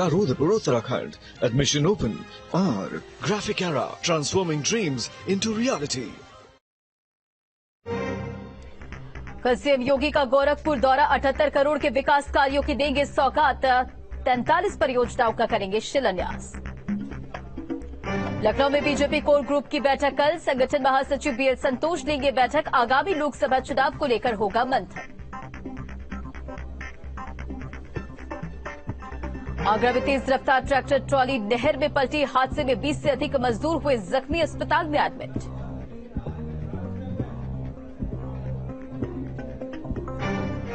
Uttarakhand, admission open, और Graphic Era, transforming dreams into reality. कल CM योगी का गोरखपुर दौरा, 78 करोड़ के विकास कार्यों की देंगे सौगात, 43 परियोजनाओं का करेंगे शिलान्यास। लखनऊ में बीजेपी कोर ग्रुप की बैठक कल, संगठन महासचिव बीएल संतोष लेंगे बैठक, आगामी लोकसभा चुनाव को लेकर होगा मंथन। आगरा में तेज रफ्तार ट्रैक्टर ट्रॉली नहर में पलटी, हादसे में 20 से अधिक मजदूर हुए जख्मी, अस्पताल में एडमिट।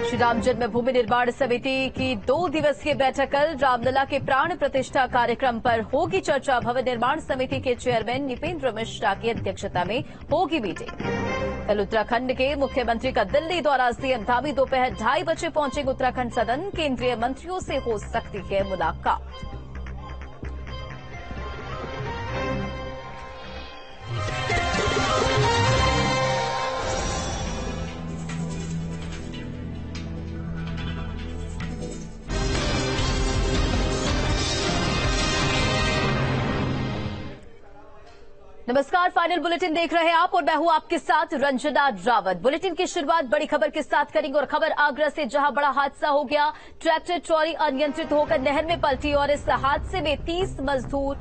श्री राम जन्मभूमि निर्माण समिति की 2 दिवसीय बैठक कल, रामलला के प्राण प्रतिष्ठा कार्यक्रम पर होगी चर्चा, भवन निर्माण समिति के चेयरमैन निपेंद्र मिश्रा की अध्यक्षता में होगी मीटिंग। कल उत्तराखंड के मुख्यमंत्री का दिल्ली दौरा, सीएम धामी दोपहर 2:30 बजे पहुंचेंगे उत्तराखंड सदन, केंद्रीय मंत्रियों से हो सकती है मुलाकात। नमस्कार, फाइनल बुलेटिन देख रहे हैं आप और मैं हूं आपके साथ रंजना रावत। बुलेटिन की शुरुआत बड़ी खबर के साथ करेंगे और खबर आगरा से, जहां बड़ा हादसा हो गया। ट्रैक्टर ट्रॉली अनियंत्रित होकर नहर में पलटी और इस हादसे में 30 मजदूर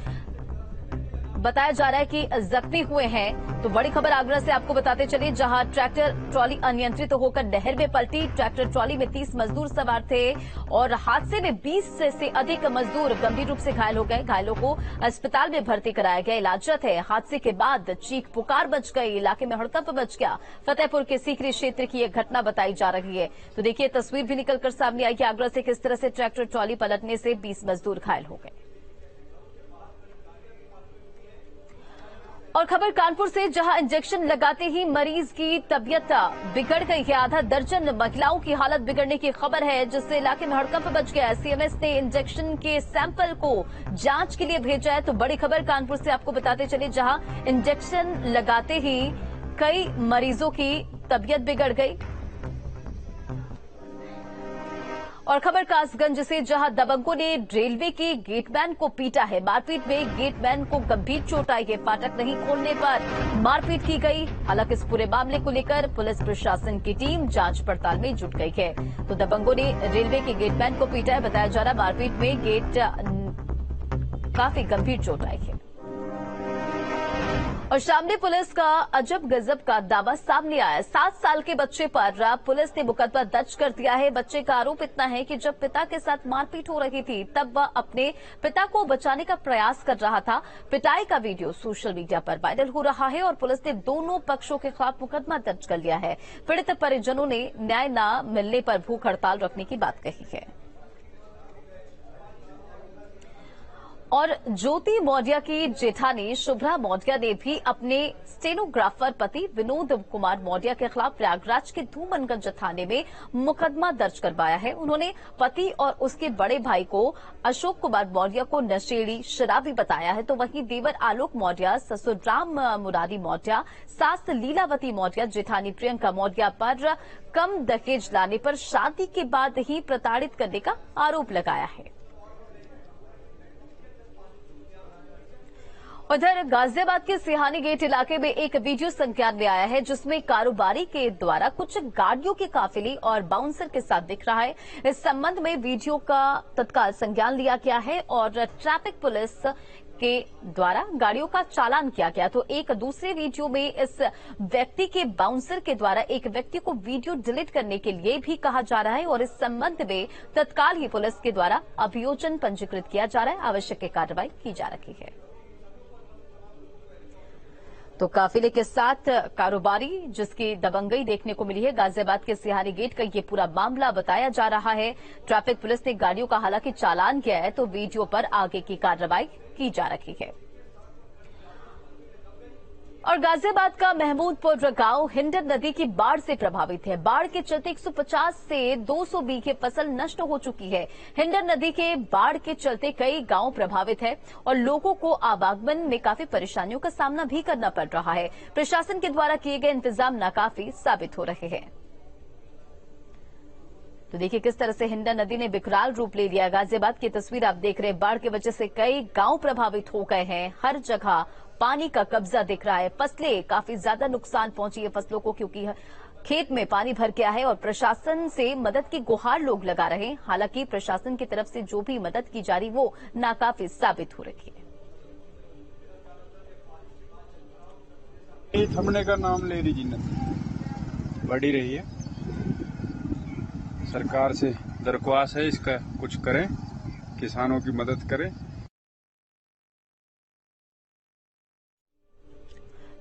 बताया जा रहा है कि जख्मी हुए हैं। तो बड़ी खबर आगरा से आपको बताते चलिए, जहां ट्रैक्टर ट्रॉली अनियंत्रित होकर नहर में पलटी। ट्रैक्टर ट्रॉली में 30 मजदूर सवार थे और हादसे में 20 से अधिक मजदूर गंभीर रूप से घायल हो गए। घायलों को अस्पताल में भर्ती कराया गया, इलाजरत है। हादसे के बाद चीख पुकार मच गई, इलाके में हड़कंप मच गया। फतेहपुर के सीकरी क्षेत्र की एक घटना बताई जा रही है। तो देखिए, तस्वीर भी निकलकर सामने आई कि आगरा से किस तरह से ट्रैक्टर ट्रॉली पलटने से 20 मजदूर घायल हो गए। और खबर कानपुर से, जहां इंजेक्शन लगाते ही मरीज की तबीयत बिगड़ गई है। आधा दर्जन महिलाओं की हालत बिगड़ने की खबर है, जिससे इलाके में हड़कंप मच गया है। सीएमएस ने इंजेक्शन के सैंपल को जांच के लिए भेजा है। तो बड़ी खबर कानपुर से आपको बताते चले, जहां इंजेक्शन लगाते ही कई मरीजों की तबीयत बिगड़ गई। और खबर कासगंज से, जहां दबंगों ने रेलवे के गेटमैन को पीटा है। मारपीट में गेटमैन को गंभीर चोट आई है। फाटक नहीं खोलने पर मारपीट की गई। हालांकि इस पूरे मामले को लेकर पुलिस प्रशासन की टीम जांच पड़ताल में जुट गई है। तो दबंगों ने रेलवे के गेटमैन को पीटा है। बताया जा रहा, मारपीट में काफी गंभीर चोट आई है। और शामली पुलिस का अजब गजब का दावा सामने आया। 7 साल के बच्चे पर पुलिस ने मुकदमा दर्ज कर दिया है। बच्चे का आरोप इतना है कि जब पिता के साथ मारपीट हो रही थी, तब वह अपने पिता को बचाने का प्रयास कर रहा था। पिटाई का वीडियो सोशल मीडिया पर वायरल हो रहा है और पुलिस ने दोनों पक्षों के खिलाफ मुकदमा दर्ज कर लिया है। पीड़ित परिजनों ने न्याय न मिलने पर भूख हड़ताल रखने की बात कही है। और ज्योति मौर्य की जेठानी शुभ्रा मौर्य ने भी अपने स्टेनोग्राफर पति विनोद कुमार मौर्य के खिलाफ प्रयागराज के धूमनगंज थाने में मुकदमा दर्ज करवाया है। उन्होंने पति और उसके बड़े भाई को अशोक कुमार मौर्य को नशेड़ी शराबी बताया है। तो वहीं देवर आलोक मौर्य, ससुर राम मुरारी मौर्य, सास लीलावती मौर्य, जेठानी प्रियंका मौर्य पर कम दहेज लाने पर शादी के बाद ही प्रताड़ित करने का आरोप लगाया है। उधर गाजियाबाद के सिहानी गेट इलाके में एक वीडियो संज्ञान में आया है, जिसमें कारोबारी के द्वारा कुछ गाड़ियों के काफिले और बाउंसर के साथ दिख रहा है। इस संबंध में वीडियो का तत्काल संज्ञान लिया गया है और ट्रैफिक पुलिस के द्वारा गाड़ियों का चालान किया गया। तो एक दूसरे वीडियो में इस व्यक्ति के बाउंसर के द्वारा एक व्यक्ति को वीडियो डिलीट करने के लिए भी कहा जा रहा है और इस संबंध में तत्काल ही पुलिस के द्वारा अभियोजन पंजीकृत किया जा रहा है। आवश्यक कार्रवाई की जा रही है। तो काफिले के साथ कारोबारी जिसकी दबंगई देखने को मिली है। गाजियाबाद के सिहानी गेट का ये पूरा मामला बताया जा रहा है। ट्रैफिक पुलिस ने गाड़ियों का हालांकि चालान किया है, तो वीडियो पर आगे की कार्रवाई की जा रही है। और गाजियाबाद का महमूदपुर गांव हिंडन नदी की बाढ़ से प्रभावित है। बाढ़ के चलते 150 से 200 बीघे फसल नष्ट हो चुकी है। हिंडन नदी के बाढ़ के चलते कई गांव प्रभावित है और लोगों को आवागमन में काफी परेशानियों का सामना भी करना पड़ रहा है। प्रशासन के द्वारा किए गए इंतजाम नाकाफी साबित हो रहे हैं। तो देखिए किस तरह से हिंडन नदी ने विकराल रूप ले लिया। गाजियाबाद की तस्वीर आप देख रहे हैं। बाढ़ की वजह से कई गांव प्रभावित हो गए हैं। हर जगह पानी का कब्जा दिख रहा है। फसलें काफी ज्यादा नुकसान पहुंची है फसलों को, क्योंकि खेत में पानी भर गया है और प्रशासन से मदद की गुहार लोग लगा रहे हैं। हालांकि प्रशासन की तरफ से जो भी मदद की जा रही वो नाकाफी साबित हो रही है। थमने का नाम ले रही बढ़ी रही है। सरकार से दरख्वास्त है इसका कुछ करें, किसानों की मदद करें।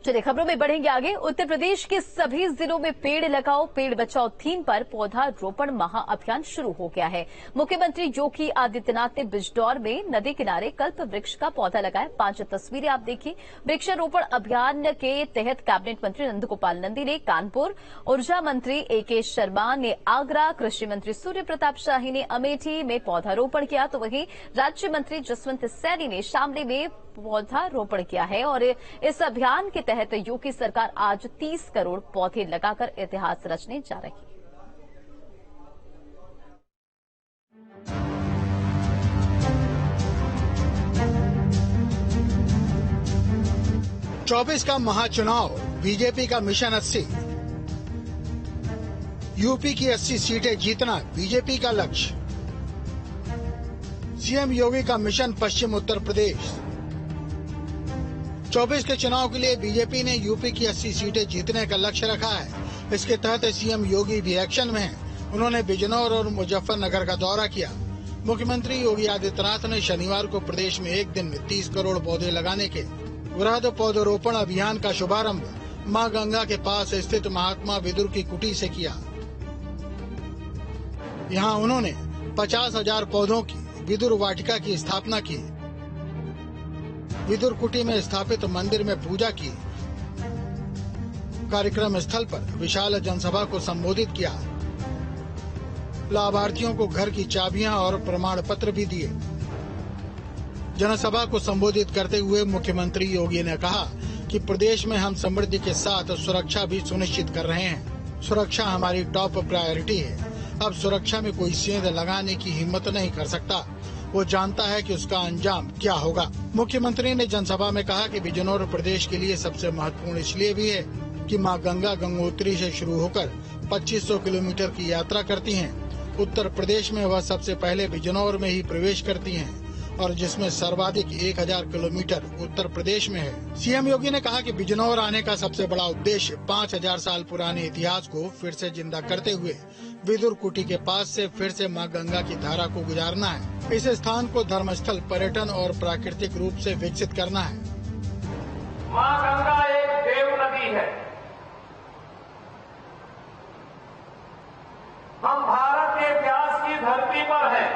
चलिए खबरों में बढ़ेंगे आगे। उत्तर प्रदेश के सभी जिलों में पेड़ लगाओ पेड़ बचाओ थीम पर पौधा रोपण महाअभियान शुरू हो गया है। मुख्यमंत्री योगी आदित्यनाथ ने बिजनौर में नदी किनारे कल्प वृक्ष का पौधा लगाया। 5 तस्वीरें आप देखिए। वृक्षारोपण अभियान के तहत कैबिनेट मंत्री नंद गोपाल नंदी ने कानपुर, ऊर्जा मंत्री AK शर्मा ने आगरा, कृषि मंत्री सूर्य प्रताप शाही ने अमेठी में पौधारोपण किया, तो वहीं राज्य मंत्री जसवंत सैनी ने शामली में पौधारोपण किया है। और इस अभियान के तहत योगी सरकार आज 30 करोड़ पौधे लगाकर इतिहास रचने जा रही है। चौबीस का महाचुनाव, बीजेपी का मिशन 80। यूपी की 80 सीटें जीतना बीजेपी का लक्ष्य। सीएम योगी का मिशन पश्चिम उत्तर प्रदेश। 24 के चुनाव के लिए बीजेपी ने यूपी की 80 सीटें जीतने का लक्ष्य रखा है। इसके तहत सीएम योगी भी एक्शन में हैं। उन्होंने बिजनौर और मुजफ्फरनगर का दौरा किया। मुख्यमंत्री योगी आदित्यनाथ ने शनिवार को प्रदेश में एक दिन में 30 करोड़ पौधे लगाने के वृहद पौधरोपण अभियान का शुभारंभ मां गंगा के पास स्थित महात्मा विदुर की कुटी से किया। यहां उन्होंने 50,000 पौधों की विदुर वाटिका की स्थापना की। विदुर कुटी में स्थापित मंदिर में पूजा की। कार्यक्रम स्थल पर विशाल जनसभा को संबोधित किया। लाभार्थियों को घर की चाबियां और प्रमाण पत्र भी दिए। जनसभा को संबोधित करते हुए मुख्यमंत्री योगी ने कहा कि प्रदेश में हम समृद्धि के साथ सुरक्षा भी सुनिश्चित कर रहे हैं। सुरक्षा हमारी टॉप प्रायोरिटी है। अब सुरक्षा में कोई सेंध लगाने की हिम्मत नहीं कर सकता। वो जानता है कि उसका अंजाम क्या होगा। मुख्यमंत्री ने जनसभा में कहा कि बिजनौर प्रदेश के लिए सबसे महत्वपूर्ण इसलिए भी है कि मां गंगा गंगोत्री से शुरू होकर 2500 किलोमीटर की यात्रा करती हैं। उत्तर प्रदेश में वह सबसे पहले बिजनौर में ही प्रवेश करती हैं और जिसमें सर्वाधिक 1000 किलोमीटर उत्तर प्रदेश में है। सीएम योगी ने कहा कि बिजनौर आने का सबसे बड़ा उद्देश्य 5000 साल पुराने इतिहास को फिर से जिंदा करते हुए विदुर कुटी के पास से फिर से मां गंगा की धारा को गुजारना है। इस स्थान को धर्मस्थल, पर्यटन और प्राकृतिक रूप से विकसित करना है। मां गंगा एक देव नदी है। हम भारत के इतिहास की धरती पर हैं।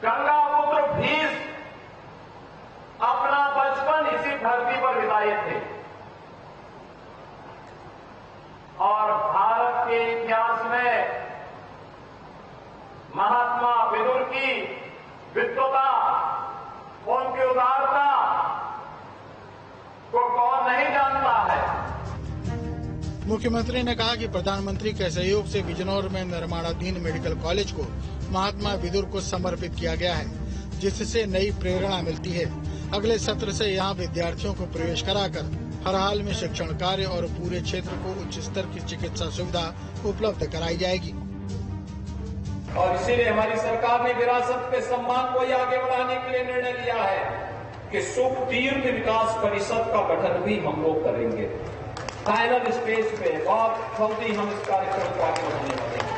गंगा पुत्र भीष्म अपना बचपन इसी धरती पर बिताए थे और भारत के इतिहास में महात्मा विदुर की विद्वता, उनकी उदारता को कौन नहीं जानता है। मुख्यमंत्री ने कहा कि प्रधानमंत्री के सहयोग से बिजनौर में निर्माणाधीन मेडिकल कॉलेज को महात्मा विदुर को समर्पित किया गया है, जिससे नई प्रेरणा मिलती है। अगले सत्र से यहां विद्यार्थियों को प्रवेश कराकर हर हाल में शिक्षण कार्य और पूरे क्षेत्र को उच्च स्तर की चिकित्सा सुविधा उपलब्ध कराई जाएगी। और इसीलिए हमारी सरकार ने विरासत के सम्मान को आगे बढ़ाने के लिए निर्णय लिया है कि सुतीर्थ विकास परिषद का गठन भी हम लोग करेंगे। फाइनल स्टेज पे बहुत जल्दी हम इस कार्यक्रम को आगे बढ़ाने वाले हैं।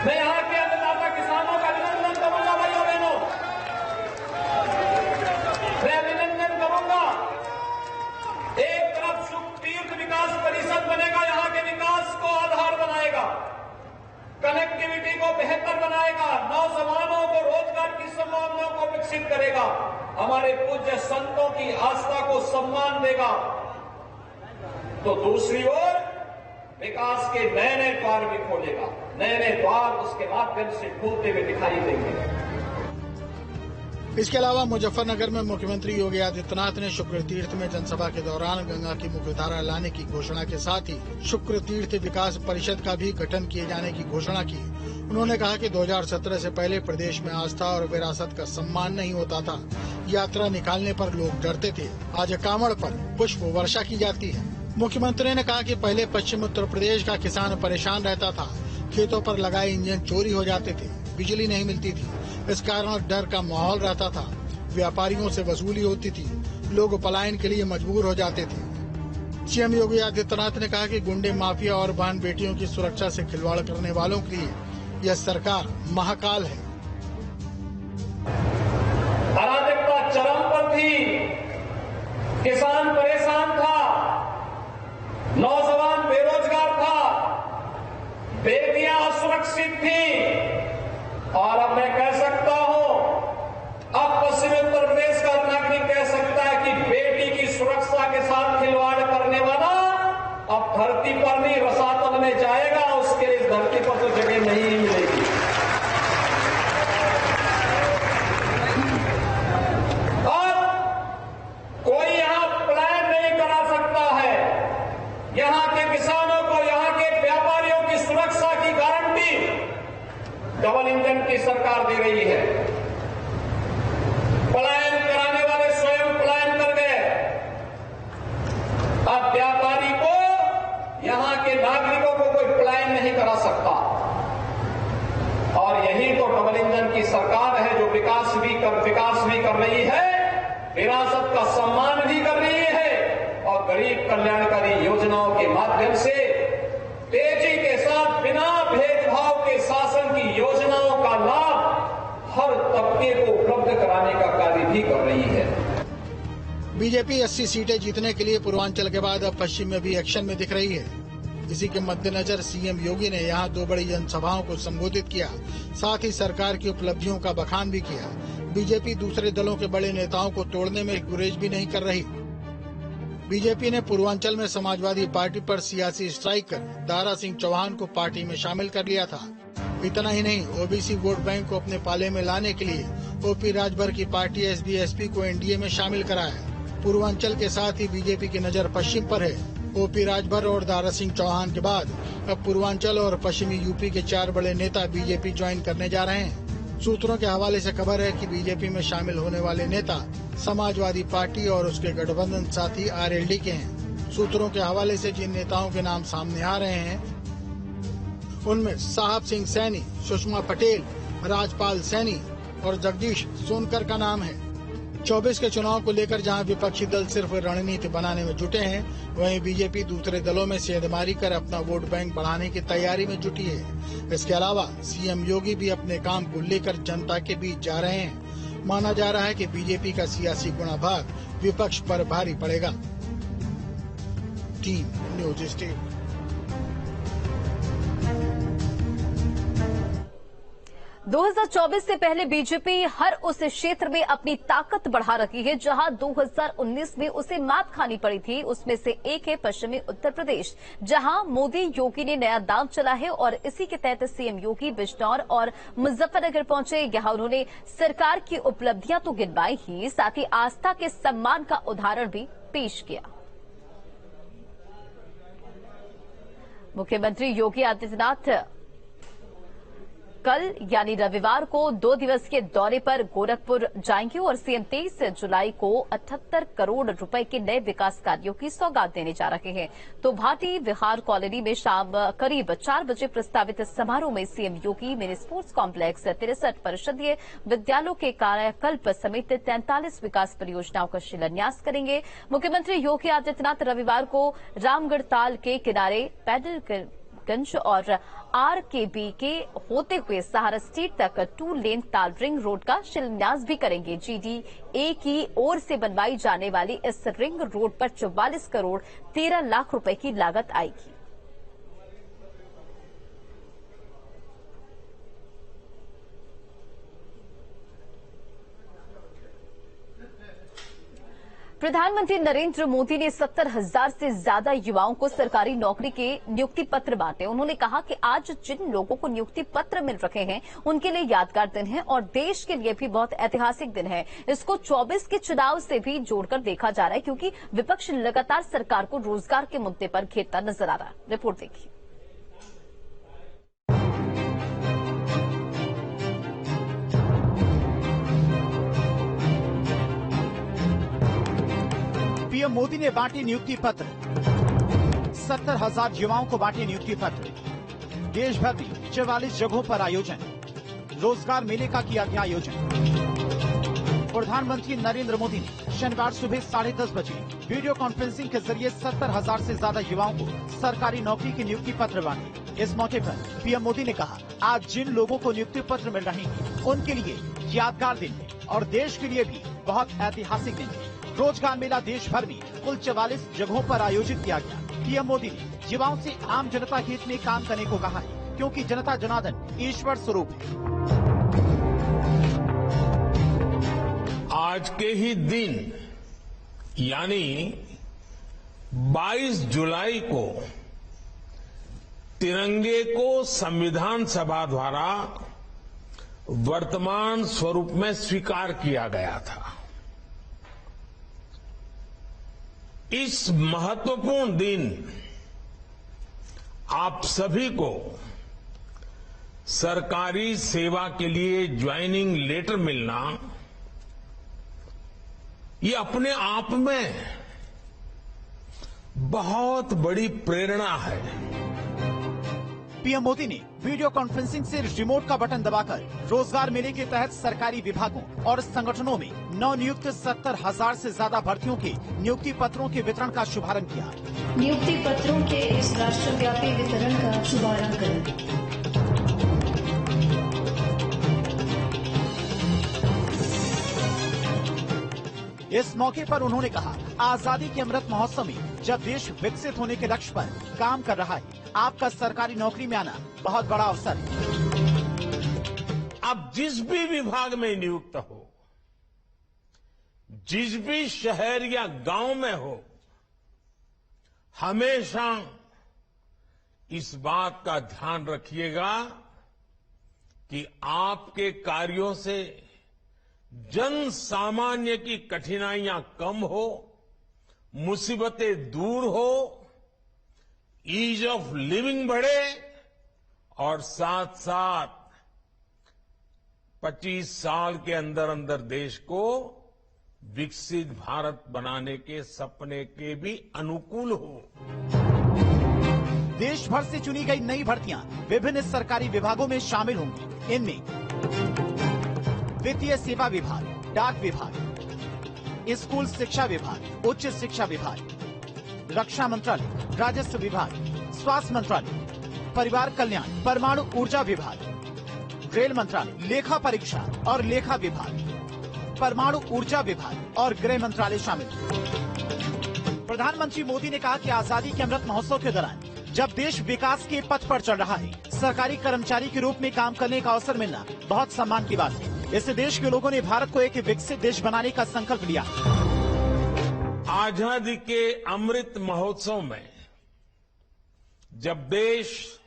मैं यहाँ के अन्नदाता किसानों का अभिनंदन करूंगा। भाइयों बहनों, मैं अभिनंदन करूंगा। एक तरफ सुतीर्थ विकास परिषद बनेगा, यहाँ के विकास को आधार बनाएगा, कनेक्टिविटी को बेहतर बनाएगा, नौजवानों को रोजगार की संभावनाओं को विकसित करेगा, हमारे पूज्य संतों की आस्था को सम्मान देगा। तो दूसरी ओर विकास के नए नए द्वार भी खोलेगा। नए नए द्वार उसके माध्यम से खुलते हुए दिखाई देंगे। इसके अलावा मुजफ्फरनगर में मुख्यमंत्री योगी आदित्यनाथ ने शुक्र तीर्थ में जनसभा के दौरान गंगा की मुख्यधारा लाने की घोषणा के साथ ही शुक्र तीर्थ विकास परिषद का भी गठन किए जाने की घोषणा की। उन्होंने कहा कि 2017 से पहले प्रदेश में आस्था और विरासत का सम्मान नहीं होता था। यात्रा निकालने पर लोग डरते थे, आज कांवड़ पर पुष्प वर्षा की जाती है। मुख्यमंत्री ने कहा कि पहले पश्चिम उत्तर प्रदेश का किसान परेशान रहता था, खेतों पर लगाए इंजन चोरी हो जाते थे, बिजली नहीं मिलती थी, इस कारण डर का माहौल रहता था, व्यापारियों से वसूली होती थी, लोग पलायन के लिए मजबूर हो जाते थे। सीएम योगी आदित्यनाथ ने कहा कि गुंडे माफिया और बहन बेटियों की सुरक्षा से खिलवाड़ करने वालों के लिए यह सरकार महाकाल है। अराजकता चरम पर थी, किसान परेशान था, नौजवान बेरोजगार था, बेटियां असुरक्षित थी। और अब मैं कह सकता हूं, अब पश्चिम उत्तर प्रदेश का नागरिक कह सकता है कि बेटी की सुरक्षा के साथ खिलवाड़ करने वाला अब धरती पर नहीं रसातल में जाएगा, उसके लिए इस धरती पर तो जगह नहीं मिलेगी। और कोई यहां प्लान नहीं करा सकता है। यहां के किसानों को, यहां के व्यापारियों की सुरक्षा की गारंटी डबल इंजन की सरकार दे रही है। पलायन कराने वाले स्वयं पलायन कर गए, अब व्यापारी को, यहां के नागरिकों को कोई पलायन नहीं करा सकता। और यही तो डबल इंजन की सरकार है जो विकास भी कर रही है, विरासत का सम्मान भी कर रही है और गरीब कल्याणकारी योजनाओं के माध्यम से तेजी के साथ बिना भेदभाव के शासन की योजनाओं का लाभ हर तबके को उपलब्ध कराने का कार्य भी कर रही है। बीजेपी 80 सीटें जीतने के लिए पूर्वांचल के बाद अब पश्चिम में भी एक्शन में दिख रही है। इसी के मद्देनजर सीएम योगी ने यहां 2 बड़ी जनसभाओं को संबोधित किया, साथ ही सरकार की उपलब्धियों का बखान भी किया। बीजेपी दूसरे दलों के बड़े नेताओं को तोड़ने में गुरेज भी नहीं कर रही। बीजेपी ने पूर्वांचल में समाजवादी पार्टी पर सियासी स्ट्राइक कर दारा सिंह चौहान को पार्टी में शामिल कर लिया था। इतना ही नहीं, ओबीसी वोट बैंक को अपने पाले में लाने के लिए ओपी राजभर की पार्टी एसबीएसपी को एनडीए में शामिल कराया। पूर्वांचल के साथ ही बीजेपी की नजर पश्चिम पर है। ओपी राजभर और दारा सिंह चौहान के बाद अब पूर्वांचल और पश्चिमी यूपी के 4 बड़े नेता बीजेपी ज्वाइन करने जा रहे हैं। सूत्रों के हवाले से खबर है कि बीजेपी में शामिल होने वाले नेता समाजवादी पार्टी और उसके गठबंधन साथी आरएलडी के हैं। सूत्रों के हवाले से जिन नेताओं के नाम सामने आ रहे हैं उनमें साहब सिंह सैनी, सुषमा पटेल, राजपाल सैनी और जगदीश सोनकर का नाम है। 24 के चुनाव को लेकर जहां विपक्षी दल सिर्फ रणनीति बनाने में जुटे हैं, वहीं बीजेपी दूसरे दलों में सेंधमारी कर अपना वोट बैंक बढ़ाने की तैयारी में जुटी है। इसके अलावा सीएम योगी भी अपने काम को लेकर जनता के बीच जा रहे हैं। माना जा रहा है कि बीजेपी का सियासी गुणाभाग विपक्ष पर भारी पड़ेगा। Team news state. दो 2024 से पहले बीजेपी हर उस क्षेत्र में अपनी ताकत बढ़ा रही है जहां 2019 में उसे मात खानी पड़ी थी। उसमें से एक है पश्चिमी उत्तर प्रदेश, जहां मोदी योगी ने नया दांव चला है और इसी के तहत सीएम योगी बिजनौर और मुजफ्फरनगर पहुंचे। यहां उन्होंने सरकार की उपलब्धियां तो गिनवाई ही, साथ ही आस्था के सम्मान का उदाहरण भी पेश किया। मुख्यमंत्री योगी आदित्यनाथ कल यानी रविवार को 2 दिवसीय दौरे पर गोरखपुर जाएंगे और सीएम 23 जुलाई को 78 करोड़ रुपए के नए विकास कार्यों की सौगात देने जा रहे हैं। तो भाटी विहार कॉलोनी में शाम करीब 4 बजे प्रस्तावित समारोह में सीएम योगी मिनी स्पोर्ट्स कॉम्प्लेक्स, 63 परिषदीय विद्यालयों के कायाकल्प समेत 43 विकास परियोजनाओं का शिलान्यास करेंगे। मुख्यमंत्री योगी आदित्यनाथ रविवार को रामगढ़ ताल के किनारे पैदल गंज और आरकेबी के होते हुए सहारा स्ट्रीट तक 2 लेन ताल रिंग रोड का शिलान्यास भी करेंगे। जीडीए की ओर से बनवाई जाने वाली इस रिंग रोड पर 44 करोड़ 13 लाख रुपए की लागत आएगी। प्रधानमंत्री नरेंद्र मोदी ने 70,000 से ज्यादा युवाओं को सरकारी नौकरी के नियुक्ति पत्र बांटे। उन्होंने कहा कि आज जिन लोगों को नियुक्ति पत्र मिल रहे हैं उनके लिए यादगार दिन है और देश के लिए भी बहुत ऐतिहासिक दिन है। इसको 24 के चुनाव से भी जोड़कर देखा जा रहा है क्योंकि विपक्ष लगातार सरकार को रोजगार के मुद्दे पर घेरता नजर आ रहा है। रिपोर्ट देखिए। पीएम मोदी ने बांटे नियुक्ति पत्र। 70,000 युवाओं को बांटे नियुक्ति पत्र। देश भर में 44 जगहों पर आयोजन। रोजगार मेले का किया गया आयोजन। प्रधानमंत्री नरेंद्र मोदी ने शनिवार सुबह 10:30 बजे वीडियो कॉन्फ्रेंसिंग के जरिए 70,000 से ज्यादा युवाओं को सरकारी नौकरी के नियुक्ति पत्र बांटे। इस मौके पर पीएम मोदी ने कहा, आज जिन लोगों को नियुक्ति पत्र मिल रहे हैं उनके लिए यादगार दिन है और देश के लिए भी बहुत ऐतिहासिक दिन है। रोजगार मेला देश भर में कुल 44 जगहों पर आयोजित किया गया। पीएम मोदी ने युवाओं से आम जनता हित में काम करने को कहा है क्योंकि जनता जनार्दन ईश्वर स्वरूप है। आज के ही दिन यानी 22 जुलाई को तिरंगे को संविधान सभा द्वारा वर्तमान स्वरूप में स्वीकार किया गया था। इस महत्वपूर्ण दिन आप सभी को सरकारी सेवा के लिए ज्वाइनिंग लेटर मिलना ये अपने आप में बहुत बड़ी प्रेरणा है। पीएम मोदी ने वीडियो कॉन्फ्रेंसिंग से रिमोट का बटन दबाकर रोजगार मेले के तहत सरकारी विभागों और संगठनों में नवनियुक्त 70,000 से ज्यादा भर्तियों के नियुक्ति पत्रों के वितरण का शुभारंभ किया। नियुक्ति पत्रों के इस राष्ट्रव्यापी वितरण का शुभारंभ करें। इस मौके पर उन्होंने कहा, आजादी के अमृत महोत्सव में जब देश विकसित होने के लक्ष्य पर काम कर रहा है, आपका सरकारी नौकरी में आना बहुत बड़ा अवसर है। आप जिस भी विभाग में नियुक्त हो, जिस भी शहर या गांव में हो, हमेशा इस बात का ध्यान रखिएगा कि आपके कार्यों से जन सामान्य की कठिनाइयां कम हो, मुसीबतें दूर हो, ईज ऑफ लिविंग बढ़े और साथ साथ 25 साल के अंदर अंदर देश को विकसित भारत बनाने के सपने के भी अनुकूल हो। देश भर से चुनी गई नई भर्तियां विभिन्न सरकारी विभागों में शामिल होंगी। इनमें वित्तीय सेवा विभाग, डाक विभाग, स्कूल शिक्षा विभाग, उच्च शिक्षा विभाग, रक्षा मंत्रालय, राजस्व विभाग, स्वास्थ्य मंत्रालय, परिवार कल्याण, परमाणु ऊर्जा विभाग, रेल मंत्रालय, लेखा परीक्षा और लेखा विभाग, परमाणु ऊर्जा विभाग और गृह मंत्रालय शामिल। प्रधानमंत्री मोदी ने कहा कि आजादी के अमृत महोत्सव के दौरान जब देश विकास के पथ पर चल रहा है, सरकारी कर्मचारी के रूप में काम करने का अवसर मिलना बहुत सम्मान की बात है। इससे देश के लोगों ने भारत को एक विकसित देश बनाने का संकल्प लिया। आजादी के अमृत महोत्सव में जब देश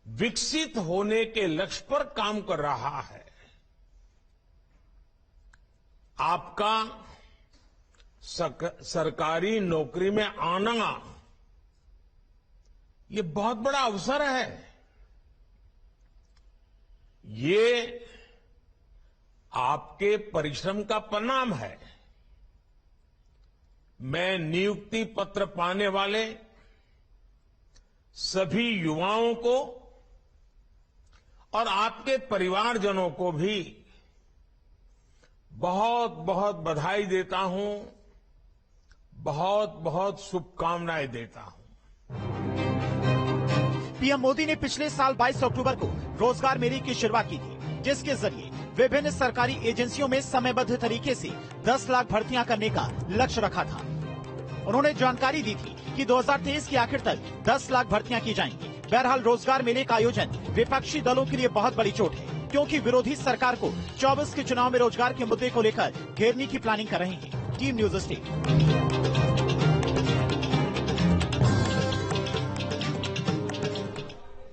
विकसित होने के लक्ष्य पर काम कर रहा है, आपका सरकारी नौकरी में आना ये बहुत बड़ा अवसर है। ये आपके परिश्रम का परिणाम है। मैं नियुक्ति पत्र पाने वाले सभी युवाओं को और आपके परिवारजनों को भी बहुत बहुत बधाई देता हूं, बहुत बहुत शुभकामनाएं देता हूं। पीएम मोदी ने पिछले साल 22 अक्टूबर को रोजगार मेले की शुरुआत की थी, जिसके जरिए विभिन्न सरकारी एजेंसियों में समयबद्ध तरीके से 10 लाख भर्तियां करने का लक्ष्य रखा था। उन्होंने जानकारी दी थी कि 2023 के आखिर तक 10 लाख भर्तियां की जाएंगी। बहरहाल रोजगार मेले का आयोजन विपक्षी दलों के लिए बहुत बड़ी चोट है, क्योंकि विरोधी सरकार को 24 के चुनाव में रोजगार के मुद्दे को लेकर घेरने की प्लानिंग कर रहे हैं। Team news state.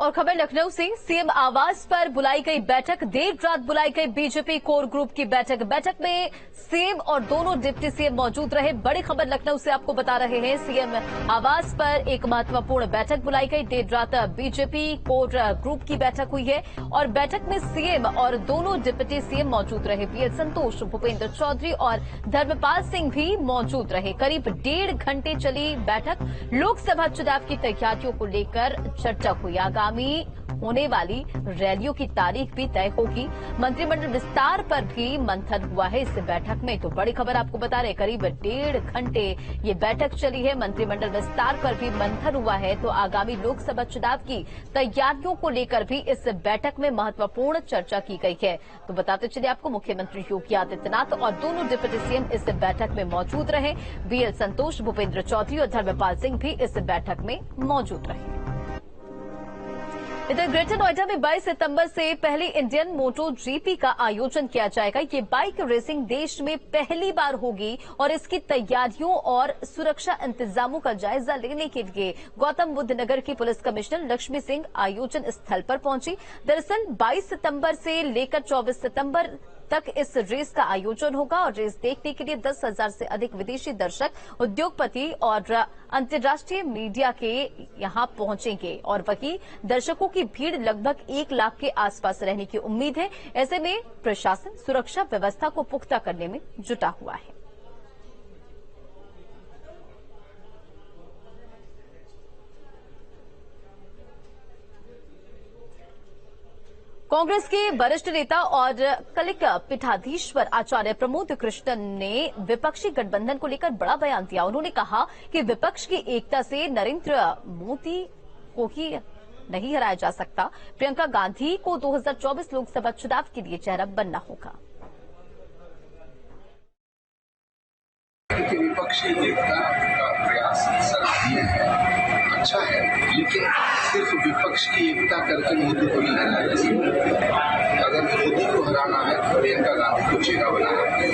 और खबर लखनऊ से, सीएम आवास पर बुलाई गई बैठक, देर रात बुलाई गई बीजेपी कोर ग्रुप की बैठक में सीएम और दोनों डिप्टी सीएम मौजूद रहे। बड़ी खबर लखनऊ से आपको बता रहे हैं, सीएम आवास पर एक महत्वपूर्ण बैठक बुलाई गई। देर रात बीजेपी कोर ग्रुप की बैठक हुई है और बैठक में सीएम और दोनों डिप्टी सीएम मौजूद रहे। बीएल संतोष, भूपेंद्र चौधरी और धर्मपाल सिंह भी मौजूद रहे। करीब 1.5 घंटे चली बैठक। लोकसभा चुनाव की तैयारियों को लेकर चर्चा हुई। आगामी होने वाली रैलियों की तारीख भी तय होगी। मंत्रिमंडल विस्तार पर भी मंथन हुआ है इस बैठक में। तो बड़ी खबर आपको बता रहे, करीब 1.5 घंटे ये बैठक चली है। मंत्रिमंडल विस्तार पर भी मंथन हुआ है। तो आगामी लोकसभा चुनाव की तैयारियों को लेकर भी इस बैठक में महत्वपूर्ण चर्चा की गई है। तो बताते चलिए आपको, मुख्यमंत्री योगी आदित्यनाथ और दोनों डिप्टी सीएम इस बैठक में मौजूद रहे। बीएल संतोष, भूपेंद्र चौधरी और धर्मपाल सिंह भी इस बैठक में मौजूद रहे। इधर ग्रेटर नोएडा में 22 सितंबर से पहली इंडियन मोटो जीपी का आयोजन किया जाएगा। ये बाइक रेसिंग देश में पहली बार होगी और इसकी तैयारियों और सुरक्षा इंतजामों का जायजा लेने के लिए गौतम बुद्ध नगर की पुलिस कमिश्नर लक्ष्मी सिंह आयोजन स्थल पर पहुंची। दरअसल 22 सितंबर से लेकर 24 सितंबर तक इस रेस का आयोजन होगा और रेस देखने के लिए 10,000 से अधिक विदेशी दर्शक, उद्योगपति और अंतर्राष्ट्रीय मीडिया के यहां पहुंचेंगे और वहीं दर्शकों की भीड़ लगभग 1 लाख के आसपास रहने की उम्मीद है। ऐसे में प्रशासन सुरक्षा व्यवस्था को पुख्ता करने में जुटा हुआ है। कांग्रेस के वरिष्ठ नेता और कलिक पीठाधीश्वर आचार्य प्रमोद कृष्णन ने विपक्षी गठबंधन को लेकर बड़ा बयान दिया। उन्होंने कहा कि विपक्ष की एकता से नरेंद्र मोदी को ही नहीं हराया जा सकता। प्रियंका गांधी को 2024 लोकसभा चुनाव के लिए चेहरा बनना होगा। विपक्षी एकता का प्रयास सराहनीय है, अच्छा है, लेकिन सिर्फ विपक्ष की एकता करके मोदी को नहीं हराया जा सकता। अगर मोदी को हराना है तो प्रियंका गांधी को चेहरा बनाना है।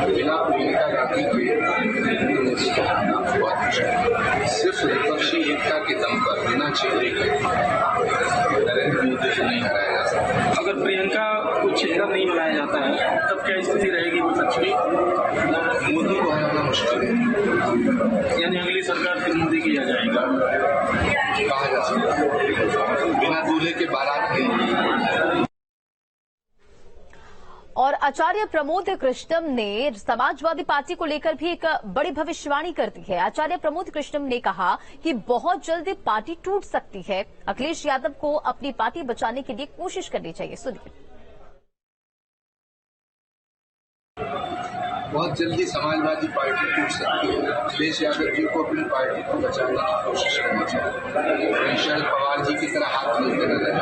बिना प्रियंका गांधी के हराना बहुत मुश्किल है। सिर्फ विपक्षी एकता के दम पर बिना चेहरे के नरेंद्र मोदी को नहीं हराया जा सकता। अगर प्रियंका को चेहरा नहीं बनाया जाता है तब क्या स्थिति रहेगी विपक्ष की? मोदी को हराना मुश्किल है। यानी अगली सरकार फिर मोदी की आ जाएगा, कहा जा सकता है। बिना दूल्हे के बारात के। और आचार्य प्रमोद कृष्णम ने समाजवादी पार्टी को लेकर भी एक बड़ी भविष्यवाणी कर दी है। आचार्य प्रमोद कृष्णम ने कहा कि बहुत जल्द पार्टी टूट सकती है। अखिलेश यादव को अपनी पार्टी बचाने के लिए कोशिश करनी चाहिए। सुनिए। बहुत जल्दी समाजवादी पार्टी टूट सकती है। अखिलेश यादव जी को अपनी पार्टी को बचाने की कोशिश करनी चाहिए। शरद पवार जी की तरह हाथ मिलते नजर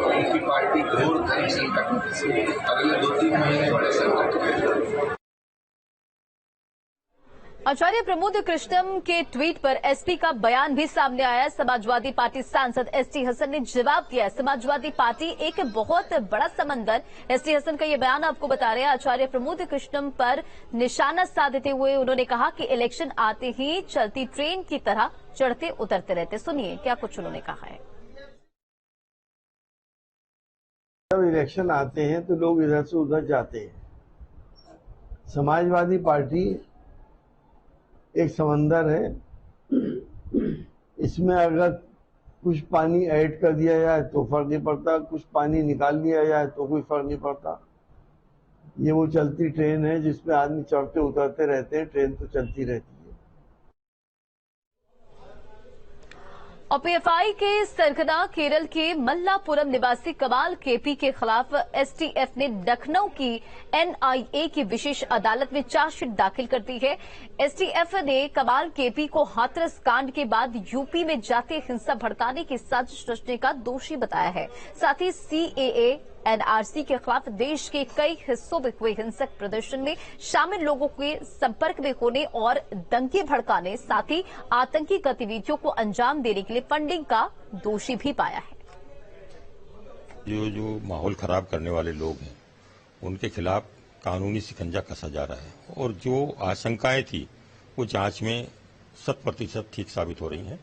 उनकी पार्टी घोर धर्म संकट में फंसी। अगले 2-3 महीने बड़े संकट में। आचार्य प्रमोद कृष्णम के ट्वीट पर एसपी का बयान भी सामने आया। समाजवादी पार्टी सांसद एसटी हसन ने जवाब दिया। समाजवादी पार्टी एक बहुत बड़ा समंदर। एसटी हसन का ये बयान आपको बता रहे हैं। आचार्य प्रमोद कृष्णम पर निशाना साधते हुए उन्होंने कहा कि इलेक्शन आते ही चलती ट्रेन की तरह चढ़ते उतरते रहते। सुनिए क्या कुछ उन्होंने कहा है। जब इलेक्शन आते हैं तो लोग इधर से उधर जाते हैं। समाजवादी पार्टी एक समंदर है। इसमें अगर कुछ पानी ऐड कर दिया जाए तो फर्क नहीं पड़ता, कुछ पानी निकाल दिया जाए तो कोई फर्क नहीं पड़ता। ये वो चलती ट्रेन है जिसमें आदमी चढ़ते उतरते रहते हैं। ट्रेन तो चलती रहती है। और पीएफआई के सरगना केरल के मल्लापुरम निवासी कमाल केपी के खिलाफ एसटीएफ ने लखनऊ की एनआईए की विशेष अदालत में चार्जशीट दाखिल कर दी है। एसटीएफ ने कमाल केपी को हाथरस कांड के बाद यूपी में जातीय हिंसा भड़काने की साजिश रचने का दोषी बताया है। साथ ही सीएए एनआरसी के खिलाफ देश के कई हिस्सों में हुए हिंसक प्रदर्शन में शामिल लोगों के संपर्क में होने और दंगे भड़काने, साथ ही आतंकी गतिविधियों को अंजाम देने के लिए फंडिंग का दोषी भी पाया है। जो माहौल खराब करने वाले लोग हैं उनके खिलाफ कानूनी शिकंजा कसा जा रहा है और जो आशंकाएं थी वो जांच में 100% ठीक साबित हो रही हैं।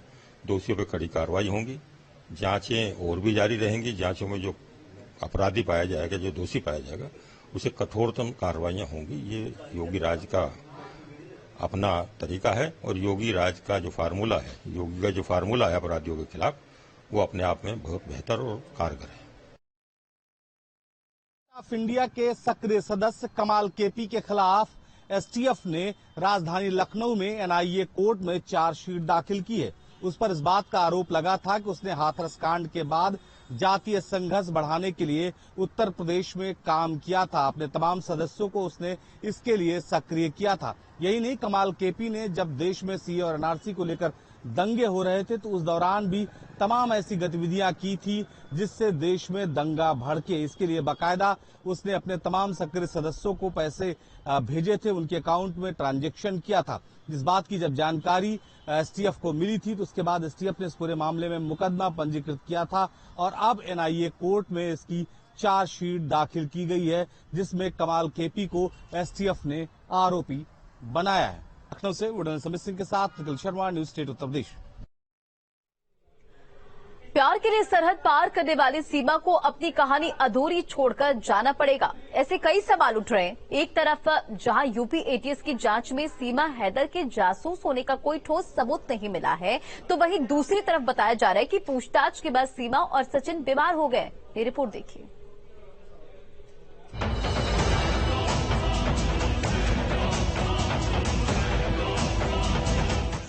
दोषियों पर कड़ी कार्रवाई होंगी, जांचें और भी जारी रहेंगी। जांचों में जो अपराधी पाया जाएगा, जो दोषी पाया जाएगा, उसे कठोरतम कार्रवाइयां होंगी। ये योगी राज का अपना तरीका है और योगी राज का जो फार्मूला है, योगी का जो फार्मूला है अपराधियों के खिलाफ, वो अपने आप में बहुत बेहतर और कारगर है। ऑफ इंडिया के सक्रिय सदस्य कमाल केपी के खिलाफ एसटीएफ ने राजधानी लखनऊ में एनआईए कोर्ट में चार्जशीट दाखिल की है। उस पर इस बात का आरोप लगा था कि उसने हाथरस कांड के बाद जातीय संघर्ष बढ़ाने के लिए उत्तर प्रदेश में काम किया था। अपने तमाम सदस्यों को उसने इसके लिए सक्रिय किया था। यही नहीं, कमाल केपी ने जब देश में सीए और एनआरसी को लेकर दंगे हो रहे थे तो उस दौरान भी तमाम ऐसी गतिविधियां की थी जिससे देश में दंगा भड़के। इसके लिए बाकायदा उसने अपने तमाम सक्रिय सदस्यों को पैसे भेजे थे, उनके अकाउंट में ट्रांजैक्शन किया था। इस बात की जब जानकारी एसटीएफ को मिली थी तो उसके बाद एसटीएफ ने इस पूरे मामले में मुकदमा पंजीकृत किया था और अब एनआईए कोर्ट में इसकी चार्जशीट दाखिल की गई है, जिसमें कमाल केपी को एसटीएफ ने आरोपी बनाया है। लखनऊ से उड़न समित सिंह के साथ निखिल शर्मा, न्यूज स्टेट उत्तर प्रदेश। प्यार के लिए सरहद पार करने वाली सीमा को अपनी कहानी अधूरी छोड़कर जाना पड़ेगा, ऐसे कई सवाल उठ रहे हैं। एक तरफ जहां यूपी एटीएस की जांच में सीमा हैदर के जासूस होने का कोई ठोस सबूत नहीं मिला है, तो वहीं दूसरी तरफ बताया जा रहा है कि पूछताछ के बाद सीमा और सचिन बीमार हो गए। ये रिपोर्ट देखिए।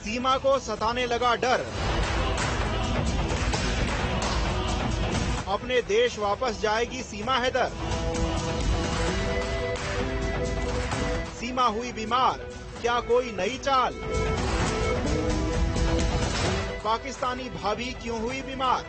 सीमा को सताने लगा डर, अपने देश वापस जाएगी सीमा हैदर। सीमा हुई बीमार, क्या कोई नई चाल? पाकिस्तानी भाभी क्यों हुई बीमार?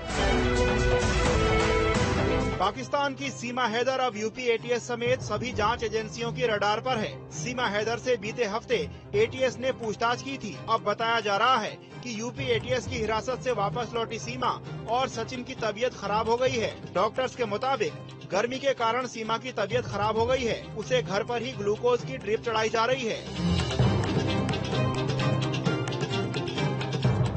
पाकिस्तान की सीमा हैदर अब यूपी एटीएस समेत सभी जांच एजेंसियों की रडार पर है। सीमा हैदर से बीते हफ्ते एटीएस ने पूछताछ की थी। अब बताया जा रहा है कि यूपी एटीएस की हिरासत से वापस लौटी सीमा और सचिन की तबीयत खराब हो गई है। डॉक्टर्स के मुताबिक गर्मी के कारण सीमा की तबीयत खराब हो गई है। उसे घर पर ही ग्लूकोज की ड्रिप चढ़ाई जा रही है।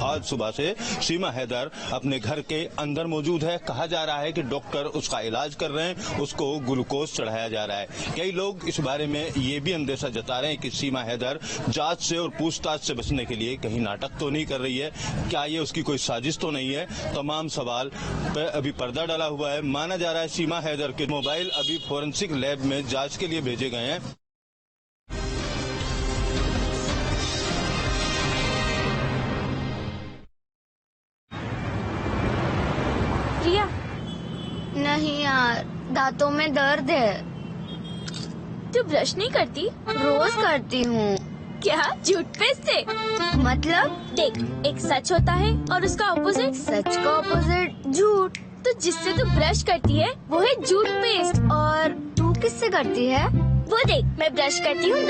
आज सुबह से सीमा हैदर अपने घर के अंदर मौजूद है। कहा जा रहा है कि डॉक्टर उसका इलाज कर रहे हैं, उसको ग्लूकोज चढ़ाया जा रहा है। कई लोग इस बारे में ये भी अंदेशा जता रहे हैं कि सीमा हैदर जांच से और पूछताछ से बचने के लिए कहीं नाटक तो नहीं कर रही है, क्या ये उसकी कोई साजिश तो नहीं है। तमाम सवाल पर अभी पर्दा डाला हुआ है। माना जा रहा है सीमा हैदर के मोबाइल अभी फोरेंसिक लैब में जांच के लिए भेजे गए हैं। नहीं यार, दांतों में दर्द है। तू ब्रश नहीं करती? रोज करती हूँ। क्या झूठ पे से? मतलब देख, एक सच होता है और उसका ऑपोजिट। सच का ऑपोजिट झूठ। तो जिससे तू ब्रश करती है वो है झूठ पेस्ट। और तू किससे करती है? वो देख, मैं ब्रश करती हूँ